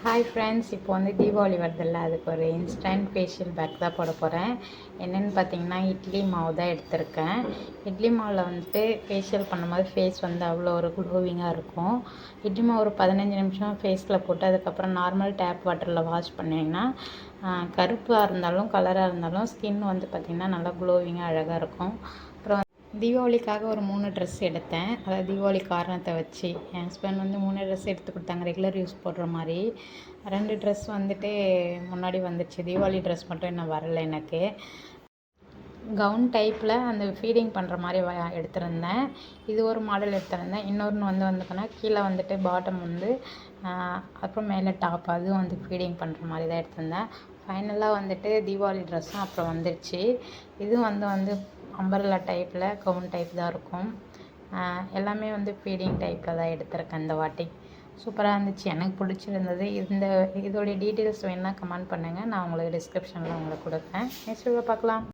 Hi friends, இப்போ வந்து தீபாவளி வருதில்ல, அதுக்கு ஒரு இன்ஸ்டன்ட் ஃபேஷியல் பேக் தான் போட போகிறேன். என்னென்னு பார்த்தீங்கன்னா, இட்லி மாவு தான் எடுத்திருக்கேன். இட்லி மாவில் வந்துட்டு ஃபேஷியல் பண்ணும்போது ஃபேஸ் வந்து அவ்வளோ ஒரு க்ளோவிங்காக இருக்கும். இட்லி மாவு ஒரு 15 நிமிஷம் ஃபேஸில் போட்டு அதுக்கப்புறம் நார்மல் டேப் வாட்டரில் வாஷ் பண்ணிங்கன்னா கருப்பாக இருந்தாலும் கலராக இருந்தாலும் ஸ்கின் வந்து பார்த்திங்கன்னா நல்லா க்ளோவிங்காக அழகாக இருக்கும். அப்புறம் தீபாவளிக்காக ஒரு 3 ட்ரெஸ் எடுத்தேன். அதாவது தீபாவளி காரணத்தை வச்சு என் ஹஸ்பண்ட் வந்து 3 ட்ரெஸ் எடுத்து கொடுத்தாங்க, ரெகுலர் யூஸ் போடுற மாதிரி. 2 ட்ரெஸ் வந்துட்டு முன்னாடி வந்துடுச்சு, தீபாவளி ட்ரெஸ் மட்டும் இன்னும் வரலை எனக்கு. கவுன் டைப்பில் அந்த ஃபீடிங் பண்ணுற மாதிரி எடுத்திருந்தேன். இது ஒரு மாடல் எடுத்திருந்தேன். இன்னொன்று வந்துன்னா கீழே வந்துட்டு பாட்டம் வந்து அப்புறம் மேலே டாப், அதுவும் வந்து ஃபீடிங் பண்ணுற மாதிரி தான் எடுத்திருந்தேன். ஃபைனலாக வந்துட்டு தீபாவளி ட்ரெஸ்ஸும் அப்புறம் வந்துடுச்சு. இதுவும் வந்து அம்பர்லா டைப்பில் கவுன் டைப் தான் இருக்கும். எல்லாமே வந்து ஃபீடிங் டைப்பில் தான் எடுத்திருக்கேன் இந்த வாட்டி. சூப்பராக இருந்துச்சு, எனக்கு பிடிச்சிருந்தது. இதோடைய டீட்டெயில்ஸ் வேணுன்னா கமெண்ட் பண்ணுங்கள், நான் உங்களுக்கு டிஸ்கிரிப்ஷனில் உங்களுக்கு கொடுப்பேன். நெக்ஸ்ட் வீடியோ பார்க்கலாம்.